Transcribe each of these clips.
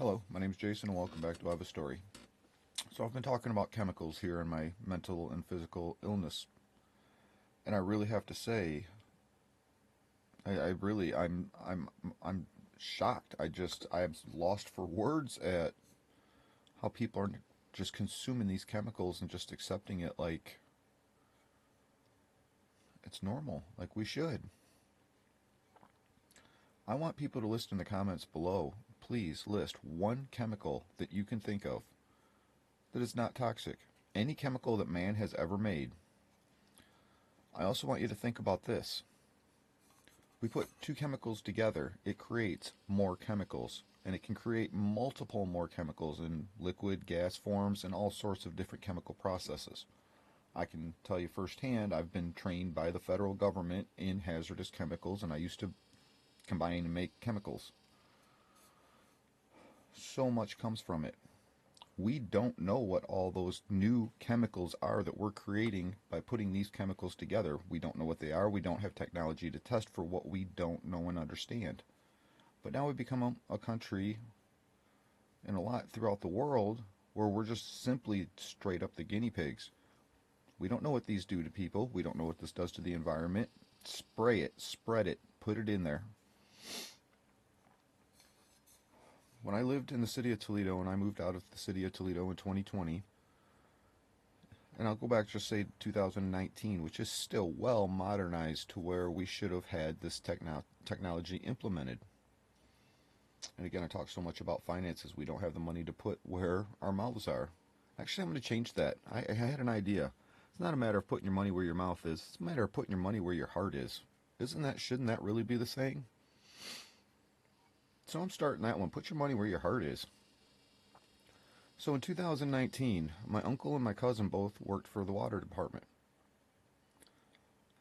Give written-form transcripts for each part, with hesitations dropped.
Hello, my name is Jason and welcome back to I Have a Story. So I've been talking about chemicals here in my mental and physical illness. And I really have to say, I'm shocked. I'm lost for words at how people are just consuming these chemicals and just accepting it like it's normal, like we should. I want people to list in the comments below. Please list one chemical that you can think of that is not toxic. Any chemical that man has ever made. I also want you to think about this. We put two chemicals together, it creates more chemicals. And it can create multiple more chemicals in liquid, gas forms, and all sorts of different chemical processes. I can tell you firsthand, I've been trained by the federal government in hazardous chemicals, and I used to combine and make chemicals. So much comes from it. We don't know what all those new chemicals are that we're creating by putting these chemicals together. We don't know what they are. We don't have technology to test for what we don't know and understand. But now we've become a country, and a lot throughout the world, where we're just simply straight up the guinea pigs. We don't know what these do to people. We don't know what this does to the environment. Spray it, spread it, put it in there. When I lived in the city of Toledo, and I moved out of the city of Toledo in 2020, and I'll go back just say 2019, which is still well modernized to where we should have had this technology implemented. And again, I talk so much about finances. We don't have the money to put where our mouths are. Actually, I'm going to change that. I had an idea. It's not a matter of putting your money where your mouth is. It's a matter of putting your money where your heart is. Shouldn't that really be the saying? So I'm starting that one. Put your money where your heart is. So in 2019, my uncle and my cousin both worked for the water department.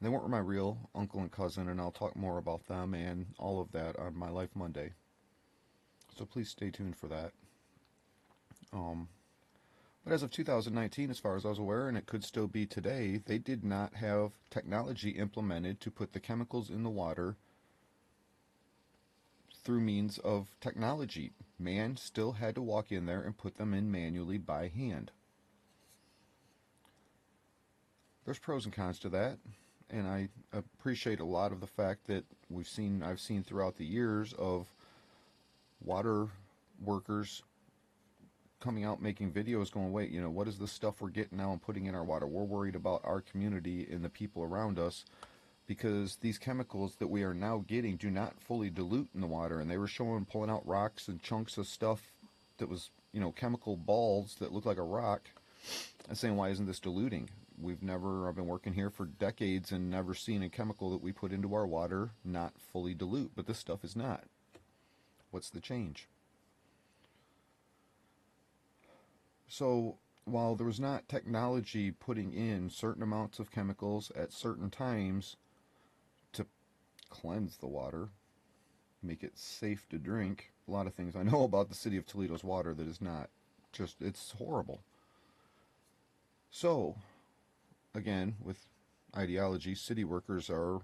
They weren't my real uncle and cousin, and I'll talk more about them and all of that on My Life Monday. So please stay tuned for that. But as of 2019, as far as I was aware, and it could still be today, they did not have technology implemented to put the chemicals in the water through means of technology. Man still had to walk in there and put them in manually by hand. There's pros and cons to that, and I appreciate a lot of the fact that I've seen throughout the years of water workers coming out making videos going, wait, what is the stuff we're getting now and putting in our water? We're worried about our community and the people around us, because these chemicals that we are now getting do not fully dilute in the water. And they were pulling out rocks and chunks of stuff that was, chemical balls that looked like a rock, and saying, why isn't this diluting? I've been working here for decades and never seen a chemical that we put into our water not fully dilute, but this stuff is not. What's the change? So while there was not technology putting in certain amounts of chemicals at certain times to cleanse the water, make it safe to drink, a lot of things I know about the city of Toledo's water that is not just, it's horrible. So again, with ideology, city workers are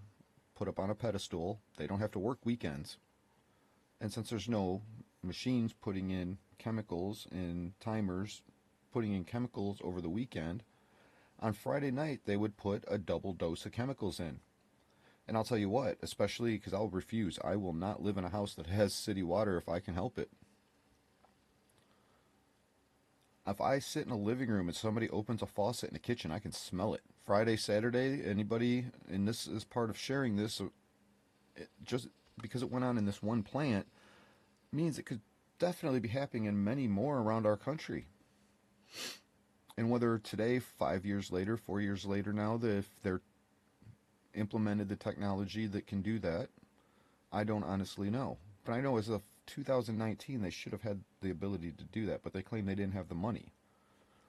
put up on a pedestal. They don't have to work weekends. And since there's no machines putting in chemicals and timers putting in chemicals over the weekend, on Friday night they would put a double dose of chemicals in. And I'll tell you what, especially because I'll refuse. I will not live in a house that has city water if I can help it. If I sit in a living room and somebody opens a faucet in the kitchen, I can smell it. Friday, Saturday, anybody, and this is part of sharing this, just because it went on in this one plant, means it could definitely be happening in many more around our country. And whether today, 5 years later, 4 years later now, that if they're implemented the technology that can do that, I don't honestly know. But I know as of 2019 they should have had the ability to do that, but they claim they didn't have the money.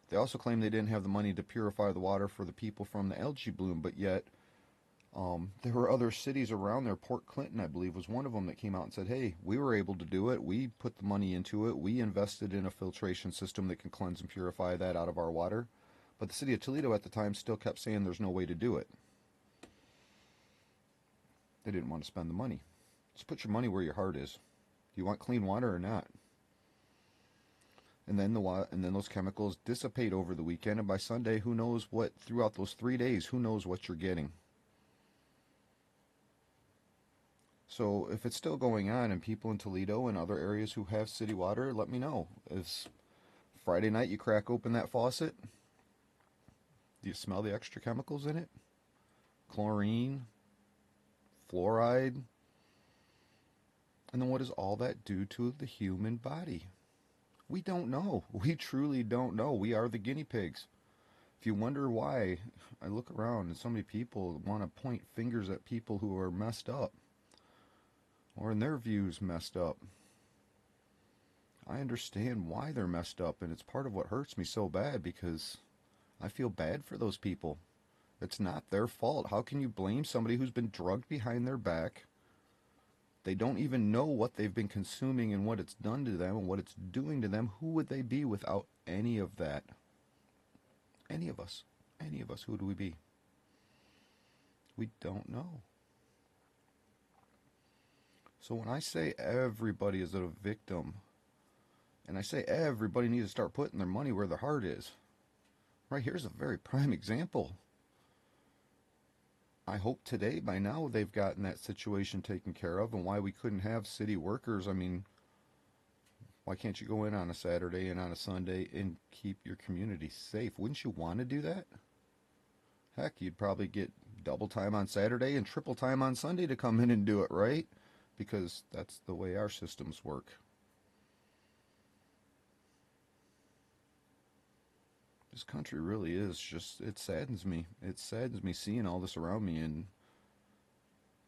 They also claim they didn't have the money to purify the water for the people from the algae bloom, but yet there were other cities around there. Port Clinton, I believe, was one of them that came out and said, hey, we were able to do it. We put the money into it. We invested in a filtration system that can cleanse and purify that out of our water. But the city of Toledo at the time still kept saying there's no way to do it. They didn't want to spend the money. Just put your money where your heart is. Do you want clean water or not? And then those chemicals dissipate over the weekend, and by Sunday, who knows what, throughout those 3 days, who knows what you're getting. So if it's still going on and people in Toledo and other areas who have city water, let me know. Is Friday night you crack open that faucet, do you smell the extra chemicals in it? Chlorine, fluoride. And then what does all that do to the human body? We don't know. We truly don't know. We are the guinea pigs. If you wonder why, I look around and so many people want to point fingers at people who are messed up, or in their views messed up. I understand why they're messed up, and it's part of what hurts me so bad, because I feel bad for those people. It's not their fault. How can you blame somebody who's been drugged behind their back? They don't even know what they've been consuming and what it's done to them and what it's doing to them. Who would they be without any of that? Any of us. Any of us. Who would we be? We don't know. So when I say everybody is a victim, and I say everybody needs to start putting their money where their heart is, right here's a very prime example. I hope today, by now, they've gotten that situation taken care of, and why we couldn't have city workers. I mean, why can't you go in on a Saturday and on a Sunday and keep your community safe? Wouldn't you want to do that? Heck, you'd probably get double time on Saturday and triple time on Sunday to come in and do it, right? Because that's the way our systems work. This country really is just, it saddens me. It saddens me seeing all this around me and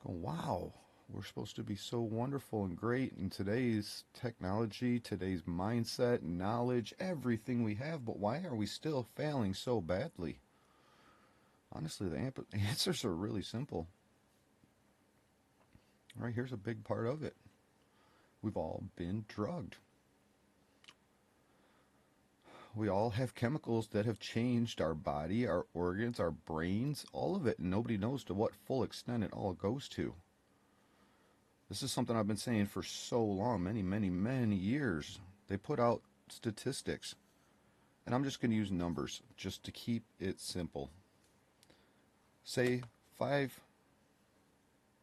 go, wow, we're supposed to be so wonderful and great in today's technology, today's mindset, knowledge, everything we have, but why are we still failing so badly? Honestly, the answers are really simple. All right, here's a big part of it. We've all been drugged. We all have chemicals that have changed our body, our organs, our brains, all of it, and nobody knows to what full extent it all goes to. This is something I've been saying for so long, many years. They put out statistics, and I'm just going to use numbers just to keep it simple. Say 5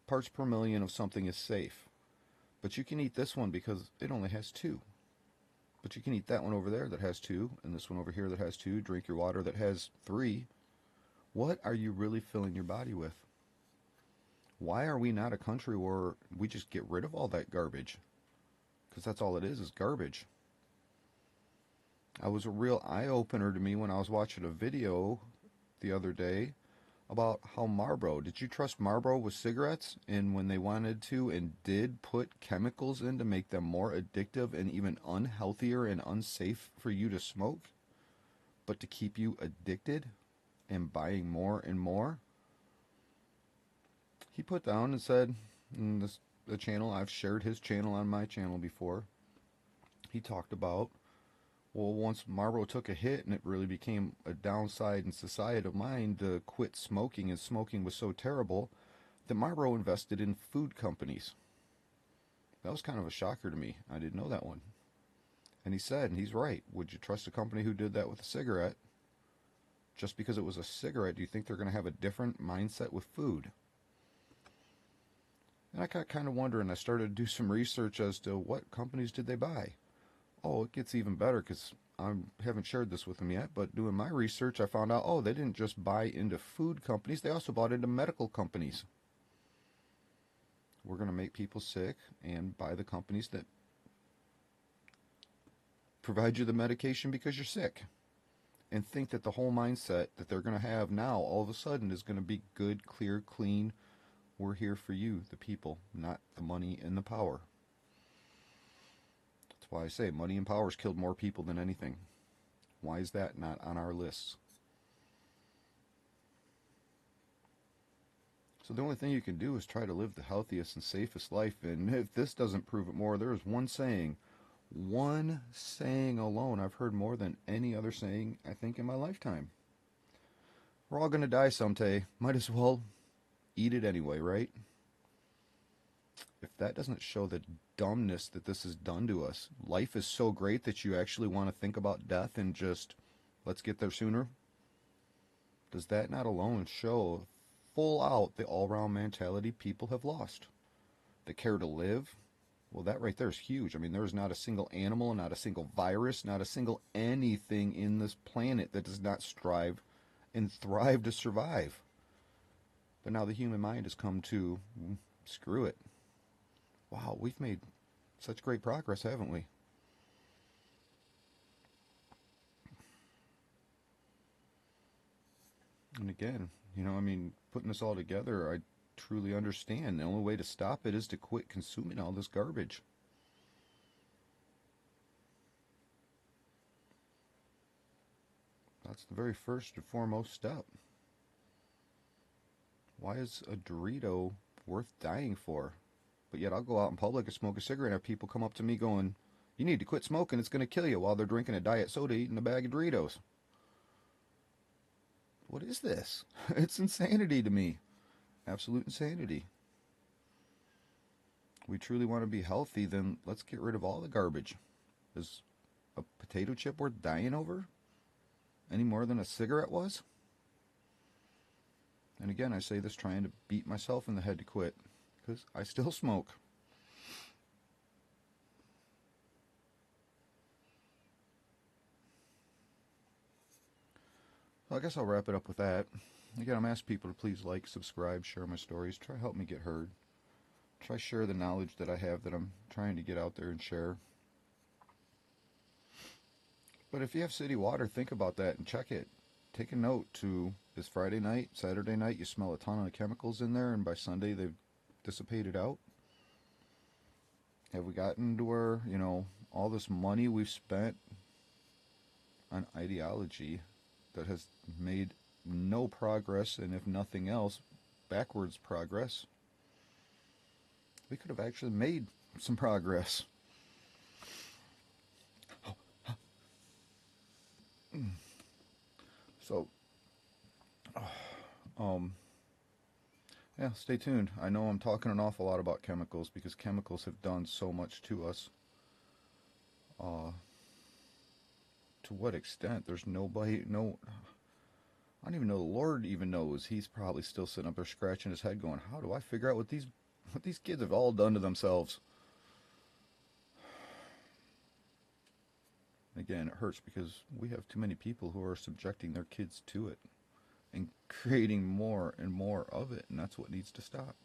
parts per million of something is safe, but you can eat this one because it only has 2. But you can eat that one over there that has 2, and this one over here that has 2, drink your water that has 3. What are you really filling your body with? Why are we not a country where we just get rid of all that garbage? Because that's all it is garbage. It was a real eye-opener to me when I was watching a video the other day about how Marlboro, did you trust Marlboro with cigarettes? And when they wanted to and did put chemicals in to make them more addictive and even unhealthier and unsafe for you to smoke, but to keep you addicted and buying more and more, he put down and said, in the channel, I've shared his channel on my channel before, he talked about, well, once Marlboro took a hit and it really became a downside in society of mine to quit smoking, and smoking was so terrible that Marlboro invested in food companies. That was kind of a shocker to me. I didn't know that one. And he said, and he's right, would you trust a company who did that with a cigarette? Just because it was a cigarette, do you think they're going to have a different mindset with food? And I got kind of wondering. I started to do some research as to what companies did they buy. Oh, it gets even better, because I haven't shared this with them yet, but doing my research, I found out, oh, they didn't just buy into food companies, they also bought into medical companies. We're going to make people sick and buy the companies that provide you the medication because you're sick, and think that the whole mindset that they're going to have now all of a sudden is going to be good, clear, clean. We're here for you, the people, not the money and the power. That's why I say money and power has killed more people than anything. Why is that not on our lists? So the only thing you can do is try to live the healthiest and safest life. And if this doesn't prove it more, there is one saying alone I've heard more than any other saying, I think, in my lifetime. We're all going to die someday. Might as well eat it anyway, right? If that doesn't show the dumbness that this has done to us, life is so great that you actually want to think about death and just let's get there sooner. Does that not alone show full out the all round mentality people have lost? The care to live? Well, that right there is huge. I mean, there's not a single animal, not a single virus, not a single anything in this planet that does not strive and thrive to survive. But now the human mind has come to screw it. Wow, we've made such great progress, haven't we? And again, I mean, putting this all together, I truly understand the only way to stop it is to quit consuming all this garbage. That's the very first and foremost step. Why is a Dorito worth dying for? But yet I'll go out in public and smoke a cigarette and have people come up to me going, you need to quit smoking, it's going to kill you, while they're drinking a diet soda eating a bag of Doritos. What is this? It's insanity to me. Absolute insanity. We truly want to be healthy, then let's get rid of all the garbage. Is a potato chip worth dying over? Any more than a cigarette was? And again, I say this trying to beat myself in the head to quit, because I still smoke. Well, I guess I'll wrap it up with that. Again, I'm asking people to please like, subscribe, share my stories. Try to help me get heard. Try share the knowledge that I have that I'm trying to get out there and share. But if you have city water, think about that and check it. Take a note to this Friday night, Saturday night, you smell a ton of chemicals in there, and by Sunday they've dissipated out. Have we gotten to where, all this money we've spent on ideology that has made no progress, and if nothing else, backwards progress? We could have actually made some progress. So, yeah, stay tuned. I know I'm talking an awful lot about chemicals because chemicals have done so much to us. To what extent? There's nobody, no, I don't even know the Lord even knows. He's probably still sitting up there scratching his head going, how do I figure out what these kids have all done to themselves? Again, it hurts because we have too many people who are subjecting their kids to it and creating more and more of it, and that's what needs to stop.